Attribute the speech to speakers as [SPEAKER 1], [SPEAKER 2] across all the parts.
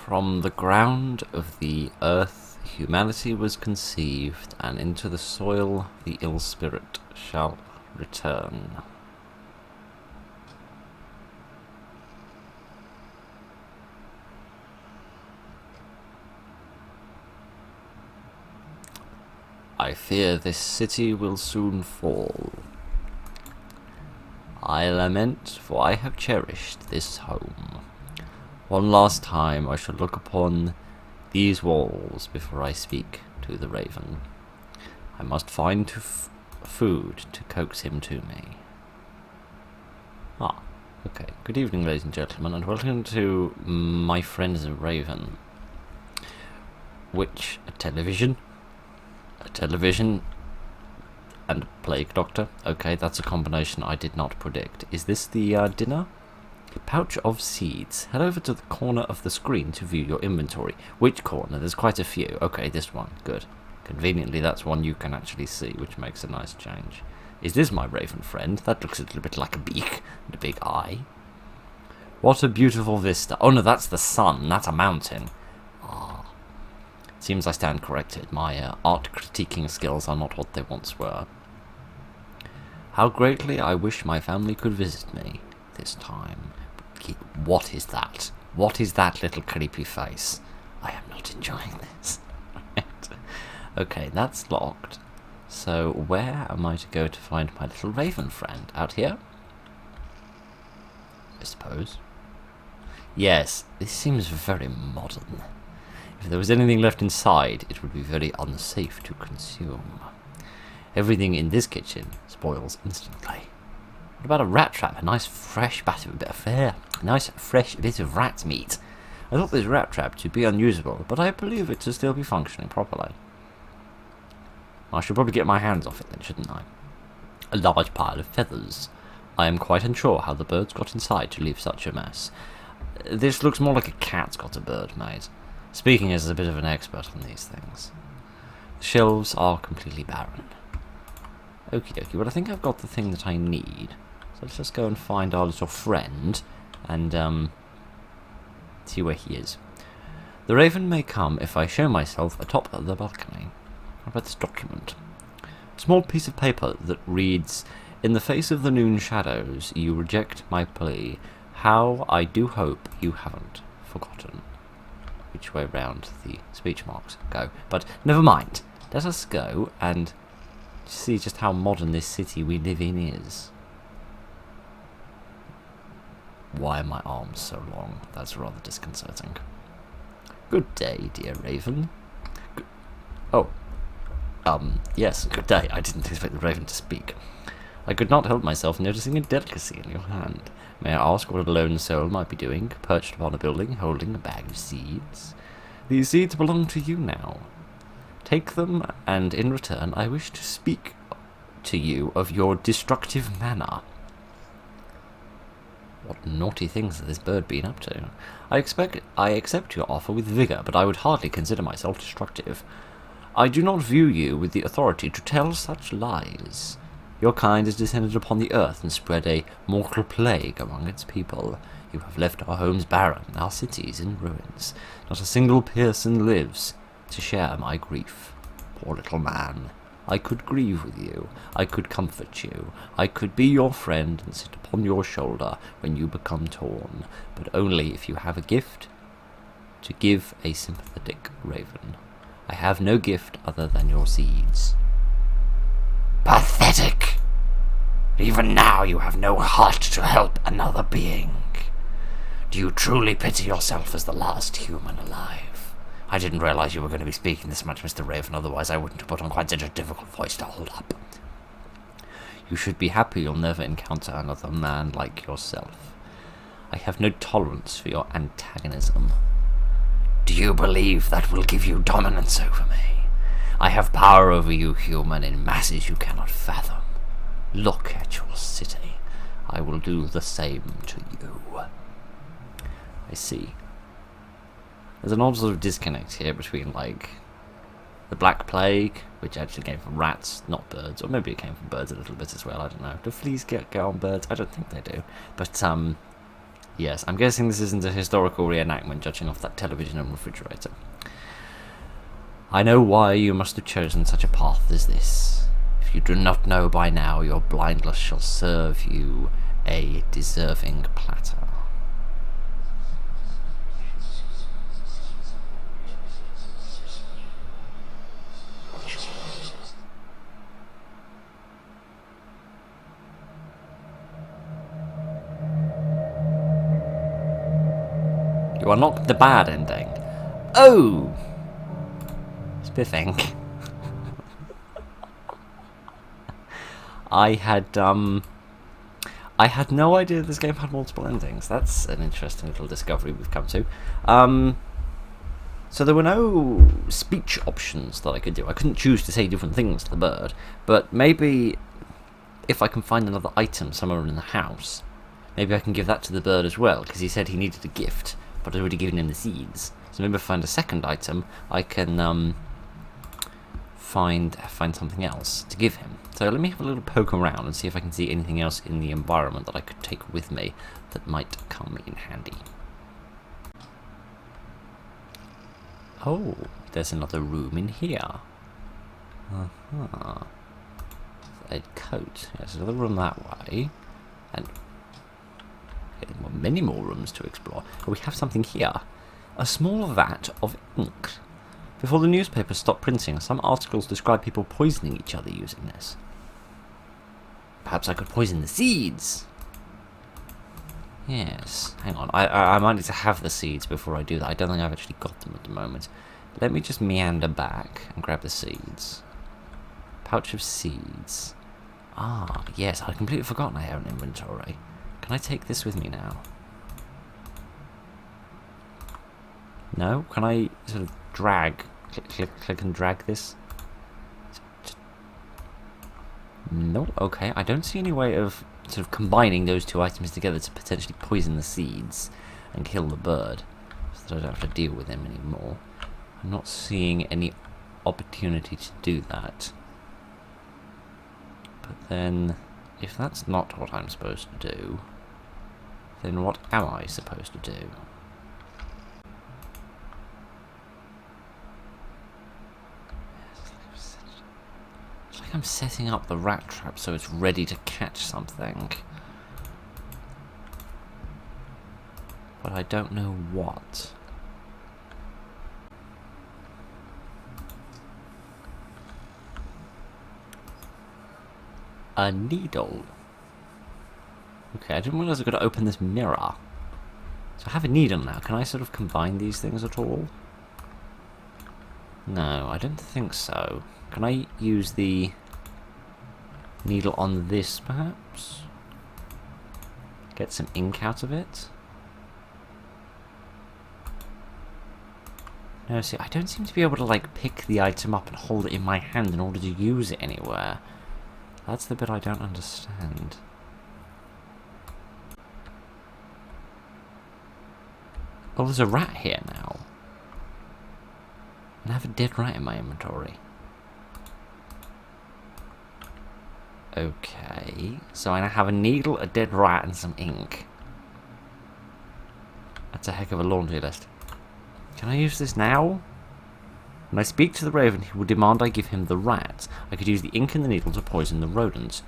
[SPEAKER 1] From the ground of the earth humanity was conceived, and into the soil the ill spirit shall return. I fear this city will soon fall. I lament, for I have cherished this home. One last time I shall look upon these walls before I speak to the raven. I must find food to coax him to me. Okay. Good evening, ladies and gentlemen, and welcome to My Friend the Raven. Which, a television, and a plague doctor. Okay, that's a combination I did not predict. Is this the dinner? Pouch of seeds. Head over to the corner of the screen to view your inventory. Which corner? There's quite a few. Okay, this one. Good. Conveniently, that's one you can actually see, which makes a nice change. Is this my raven friend? That looks a little bit like a beak and a big eye. What a beautiful vista. Oh no, that's the sun. That's a mountain. Seems I stand corrected. My art critiquing skills are not what they once were. How greatly I wish my family could visit me this time. What is that? What is that little creepy face? I am not enjoying this. Right. Okay, that's locked. So where am I to go to find my little raven friend? Out here? I suppose. Yes, this seems very modern. If there was anything left inside, it would be very unsafe to consume. Everything in this kitchen spoils instantly. What about a rat trap? A nice fresh bit of rat meat. I thought this rat trap to be unusable, but I believe it to still be functioning properly. I should probably get my hands off it then, shouldn't I? A large pile of feathers. I am quite unsure how the birds got inside to leave such a mess. This looks more like a cat's got a bird made. Speaking as a bit of an expert on these things. The shelves are completely barren. Okie dokie, well I think I've got the thing that I need. So let's just go and find our little friend and see where he is. The raven may come if I show myself atop the balcony. What about this document? A small piece of paper that reads, "In the face of the noon shadows, you reject my plea. How I do hope you haven't forgotten." Which way round the speech marks go. But never mind. Let us go and see just how modern this city we live in is. Why are my arms so long? That's rather disconcerting. Good day, dear raven. Yes, good day. I didn't expect the raven to speak. I could not help myself noticing a delicacy in your hand. May I ask what a lone soul might be doing, perched upon a building, holding a bag of seeds? These seeds belong to you now. Take them, and in return I wish to speak to you of your destructive manner. What naughty things has this bird been up to? I accept your offer with vigour, but I would hardly consider myself destructive. I do not view you with the authority to tell such lies. Your kind has descended upon the earth and spread a mortal plague among its people. You have left our homes barren, our cities in ruins. Not a single person lives to share my grief. Poor little man. I could grieve with you. I could comfort you. I could be your friend and sit upon your shoulder when you become torn, but only if you have a gift to give a sympathetic raven. I have no gift other than your seeds. Pathetic! Even now you have no heart to help another being. Do you truly pity yourself as the last human alive? I didn't realize you were going to be speaking this much, Mr. Raven, otherwise I wouldn't have put on quite such a difficult voice to hold up. You should be happy you'll never encounter another man like yourself. I have no tolerance for your antagonism. Do you believe that will give you dominance over me? I have power over you, human, in masses you cannot fathom. Look at your city. I will do the same to you. I see. There's an odd sort of disconnect here between, like, the Black Plague, which actually came from rats, not birds, or maybe it came from birds a little bit as well, I don't know. Do fleas get on birds? I don't think they do. But, Yes, I'm guessing this isn't a historical reenactment, judging off that television and refrigerator. I know why you must have chosen such a path as this. If you do not know by now, your blindness shall serve you a deserving platter. You unlocked the bad ending. Oh! Spiffing. I had no idea this game had multiple endings. That's an interesting little discovery we've come to. So there were no speech options that I could do. I couldn't choose to say different things to the bird, but maybe if I can find another item somewhere in the house, maybe I can give that to the bird as well, because he said he needed a gift, but I'd already given him the seeds. So maybe if I find a second item, I can find something else to give him. So let me have a little poke around and see if I can see anything else in the environment that I could take with me that might come in handy. Oh, there's another room in here. Uh-huh. A coat. Yes, another room that way. And many more rooms to explore. But we have something here. A small vat of ink. Before the newspapers stopped printing, some articles describe people poisoning each other using this. Perhaps I could poison the seeds. Yes, hang on. I might need to have the seeds before I do that. I don't think I've actually got them at the moment. Let me just meander back and grab the seeds. Pouch of seeds. Ah, yes, I'd completely forgotten I have an inventory. Can I take this with me now? No? Can I sort of drag, click and drag this? No, okay. I don't see any way of sort of combining those two items together to potentially poison the seeds and kill the bird, so that I don't have to deal with him anymore. I'm not seeing any opportunity to do that. But then, if that's not what I'm supposed to do, then what am I supposed to do? It's like I'm setting up the rat trap so it's ready to catch something. But I don't know what. A needle. Okay, I didn't realize I could open this mirror. So I have a needle now. Can I sort of combine these things at all? No, I don't think so. Can I use the needle on this, perhaps? Get some ink out of it? No, see, I don't seem to be able to, like, pick the item up and hold it in my hand in order to use it anywhere. That's the bit I don't understand. Oh, there's a rat here now. And I have a dead rat in my inventory. Okay, so I now have a needle, a dead rat, and some ink. That's a heck of a laundry list. Can I use this now? When I speak to the raven, he will demand I give him the rat. I could use the ink and the needle to poison the rodents.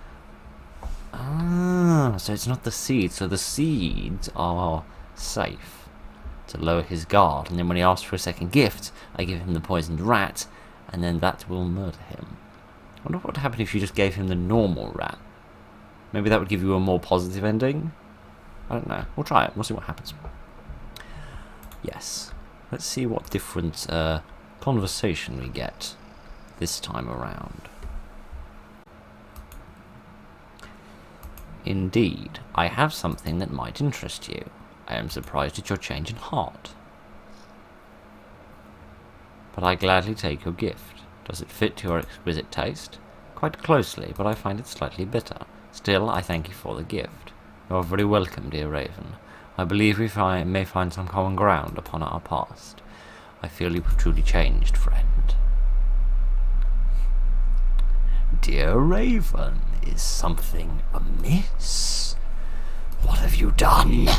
[SPEAKER 1] Ah, so it's not the seeds. So the seeds are safe to lower his guard. And then when he asks for a second gift, I give him the poisoned rat, and then that will murder him. I wonder what would happen if you just gave him the normal rat. Maybe that would give you a more positive ending? I don't know. We'll try it. We'll see what happens. Yes. Let's see what different conversation we get this time around. Indeed, I have something that might interest you. I am surprised at your change in heart. But I gladly take your gift. Does it fit your exquisite taste? Quite closely, but I find it slightly bitter. Still, I thank you for the gift. You are very welcome, dear Raven. I believe we may find some common ground upon our past. I feel you have truly changed, friend. Dear Raven, is something amiss? What have you done?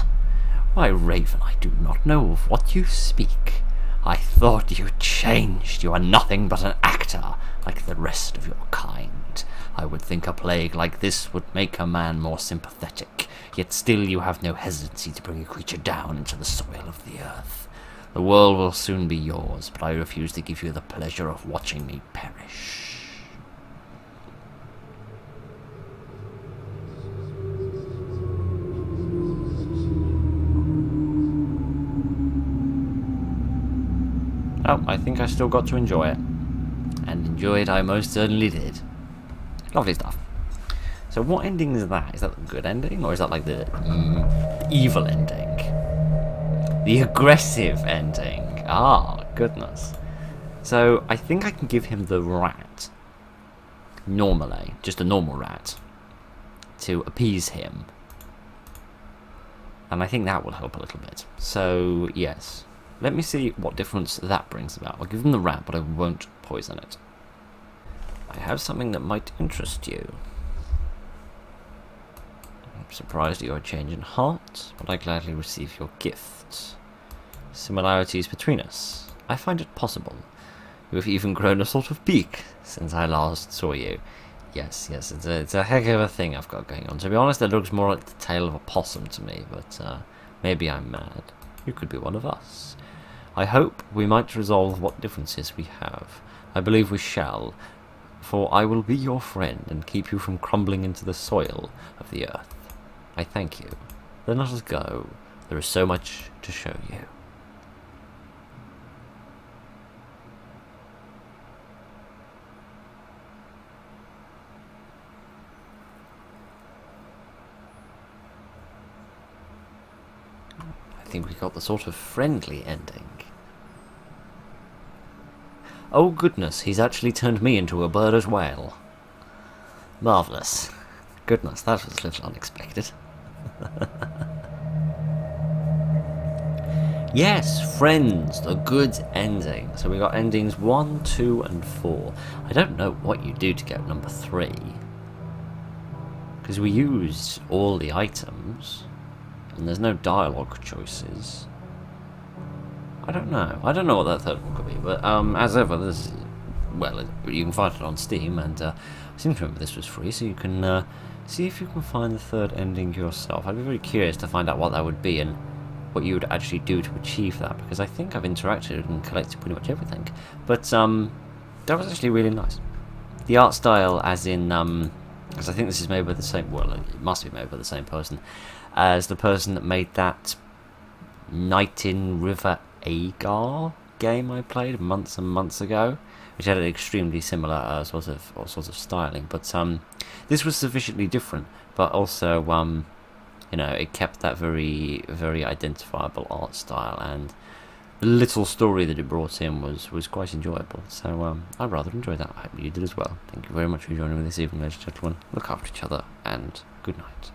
[SPEAKER 1] Why, Raven, I do not know of what you speak. I thought you changed. You are nothing but an actor, like the rest of your kind. I would think a plague like this would make a man more sympathetic, yet still you have no hesitancy to bring a creature down into the soil of the earth. The world will soon be yours, but I refuse to give you the pleasure of watching me perish. Oh, I think I still got to enjoy it. And enjoy it I most certainly did. Lovely stuff. So what ending is that? Is that the good ending? Or is that like the evil ending? The aggressive ending. Ah, goodness. So I think I can give him the rat. Normally. Just a normal rat. To appease him. And I think that will help a little bit. So, yes. Let me see what difference that brings about. I'll give him the rat, but I won't poison it. I have something that might interest you. I'm surprised at your change in heart, but I gladly receive your gift. Similarities between us. I find it possible. You have even grown a sort of beak since I last saw you. Yes, it's a heck of a thing I've got going on. To be honest, it looks more like the tail of a possum to me, but maybe I'm mad. You could be one of us. I hope we might resolve what differences we have. I believe we shall, for I will be your friend and keep you from crumbling into the soil of the earth. I thank you. Then let us go. There is so much to show you. I think we got the sort of friendly ending. Oh goodness, he's actually turned me into a bird as well. Marvellous. Goodness, that was a little unexpected. Yes, friends, the good ending. So we got endings 1, 2, and 4. I don't know what you do to get number 3. Because we used all the items. And there's no dialogue choices. I don't know what that third one could be, but as ever, this, well, you can find it on Steam, and I seem to remember this was free, so you can see if you can find the third ending yourself. I'd be very curious to find out what that would be and what you would actually do to achieve that, because I think I've interacted and collected pretty much everything. But that was actually really nice. The art style, as in, because I think this is made by the same, well, it must be made by the same person as the person that made that Night in River Agar game I played months and months ago, which had an extremely similar sort of styling. But this was sufficiently different, but also you know, it kept that very, very identifiable art style, and the little story that it brought in was quite enjoyable. So I rather enjoyed that. I hope you did as well. Thank you very much for joining me this evening, ladies and gentlemen. Look after each other, and good night.